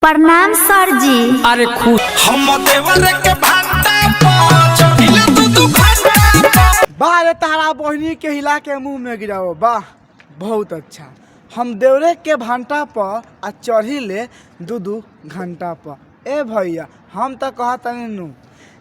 प्रणाम सर जी। अरे खुश हम देवर के भांटा पर चढ़िले तू भांटा वाह रे तारा बहनी के हिला के मुंह में गिराओ। वाह बहुत अच्छा। हम देवरे के भांटा पर आ चढ़ी ले दू घंटा पर। ए भैया हम तो कहता नु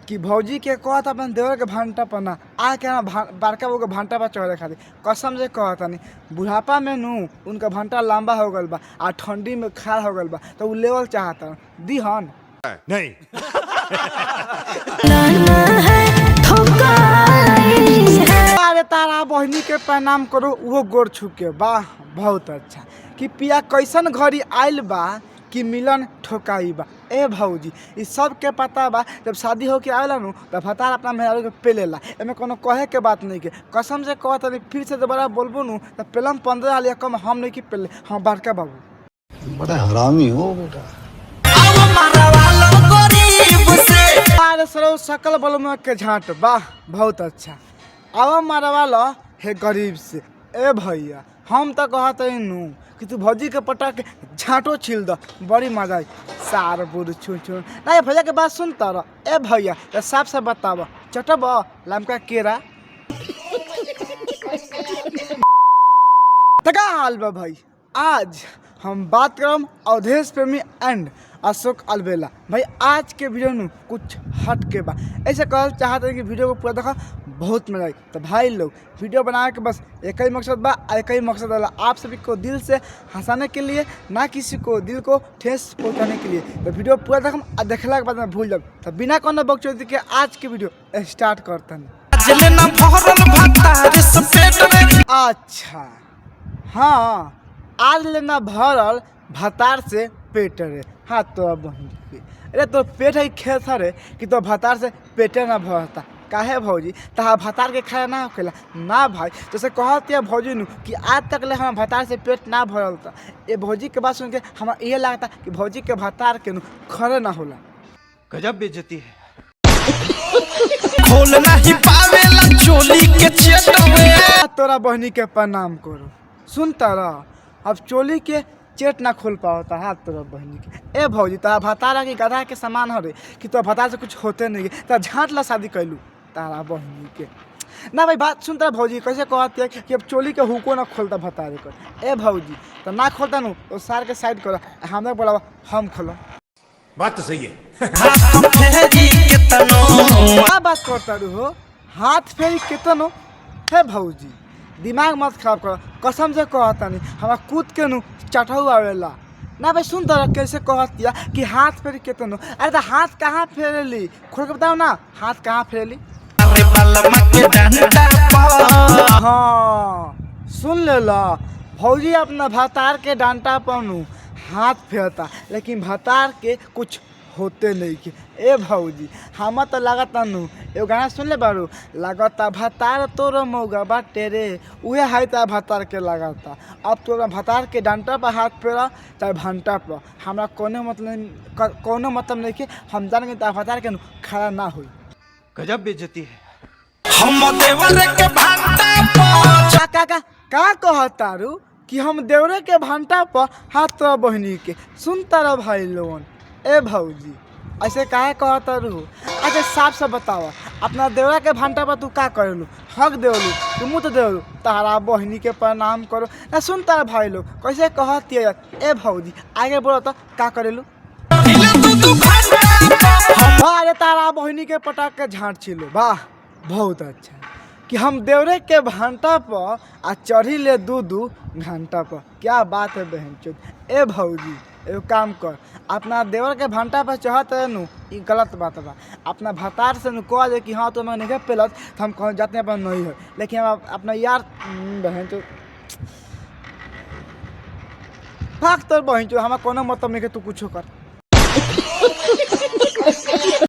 कि भौजी के कहता अपन देवर के भांटा पर ना आके ना बड़का वो के भांटा पर चढ़े खातिर कसम से कहता नहीं। बुढ़ापा में नु उनका भांटा लंबा हो गल बा आ ठंडी में खार हो गल बा तो उ लेवल चाहता दीहन नहीं। अरे तारा बहनी के प्रणाम करो वो गोर छुके। वाह बहुत अच्छा कि पिया कैसन घड़ी आइल बा कि मिलन ठोकाई बा। ए भौजी इस सब के पता बा जब शादी हो के आवेला नु तब भतार अपना मेहरारू के पेलेला। एमे कोनो कहे के बात नहीं के कसम से कहत नहीं फिर से दोबारा बोलबो नु तब पेलम 15 लिया कम हम नहीं कि पेले हम बड़का बाबू। बड़ा हरामी हो बेटा। अरे सरो सकल बलमुआ के झांट। वाह बहुत अच्छा। आवा मारवा लो हे गरीब से। ए भैया हम तो कहते नु कि तू भौजी के पटा के झाँटो छील द बड़ी मजा आई। सार बुर छू छू ना भैया के बात सुनता रह। ए भैया तो साफ साफ बताब चटब लमका केरा तका हाल बा भाई। आज हम बात करम अवधेश प्रेमी एंड अशोक अलबेला। भाई आज के वीडियो में कुछ हट के बा ऐसे कहल चाहते हैं कि वीडियो को पूरा देखा बहुत मजा आई। तो भाई लोग वीडियो बनाने के बस एक ही मकसद बा एक ही मकसद वाला आप सभी को दिल से हंसाने के लिए ना किसी को दिल को ठेस पहुंचाने के लिए। तो वीडियो पूरा देखम और देखला के बाद में भूल जाओ। तो बिना कोनो बकचोदी के आज की वीडियो स्टार्ट करते हैं। अच्छा हाँ आज लेना भरल भतार से पेट रे। हाँ तो अब अरे तो पेट है खेत रे कि तो भतार से पेटे ना भरता काहे भौजी तहा भतार के खाया ना होखेला ना भाई। जैसे कहती है भौजी नु कि आज तक ले हम भतार से पेट ना भरल था। ये भौजी के बात सुन के हमारा ये लगता कि भौजी के भतार के नु खरे ना होला। गजब बेइज्जती है। खोल नहीं पावेला चोली के चेटवे। तोरा बहनी के प्रणाम करो सुनता रह। अब चोली के चेट ना खोल पाता हाथ तोरा बहनी के। ए भौजी तारा भतारा की गधा के समान हो रे कि तो भतार से कुछ होते नहीं तो झाँट ला शादी कैलू तारा बहनी के ना। भाई बात सुनता भौजी कैसे कहती है कि अब चोली के हुको ना खोलता भतारे कर। ए भौजी तो ना खोलता नु तो सार के साइड कर हमें बोला हम खोलो। बात तो सही है। क्या बात करता रू हो हाथ फेरी कितनो। हे भौजी दिमाग मत खराब कर कसम से कहता नहीं हमारा कूद के नु चटाऊ आवेला ना। भाई सुन तर कैसे कहतिया कि हाथ फेरी कितनो। अरे तो हाथ कहाँ फेरेली खोल के बताओ ना हाथ कहाँ फेरेली। हाँ सुन ले ला भौजी अपना भतार के डांटा पनु हाथ फेरता लेकिन भतार के कुछ होते नहीं के। ए भौजी हम तो लागता नु एगो गाना सुन ले बारू लागता भतार तोर मौगा बाटे रे उहे है ता भतार के लागता। अब तोरा भतार के डांटा पर हाथ फेरा चाहे भंटा पर हमरा कोनो मतलब नहीं के हम जान के ता भतार के खड़ा ना होई। गजब बेइज्जती है। हम देवर के भांटा पर का कहतारू कि हम देवरे के भांटा पर हाथ तोरा बहनी के सुनता रह भाई लोगन। ए भौजी ऐसे काहे कहता रू। अच्छा साफ साफ बतावा अपना देवरा के भांटा पर तू का करेलू हक देवलू तू मुँह तो देवलू तारा बहनी के प्रणाम करो ना। सुनता भाई लोग कैसे कहती है। ए भौजी आगे बोलो तो का करेलू। अरे तारा बहनी के पटाख के झाँट छिलो। वाह बहुत अच्छा कि हम देवरे के भांटा पर आ चढ़ी ले दू घंटा पर। क्या बात है बहन चोद। ए भौजी एगो काम कर अपना देवर के भांटा पर चढ़त है नु ये गलत बात बा। अपना भतार से नु कह दे कि हाँ तो मैं नहीं पेलत तो हम कहीं जाते अपन नहीं है लेकिन हम अपना यार बहन चो भाग तोर बहन चो हमारा कोनो मतलब नहीं कि तू कुछो कर।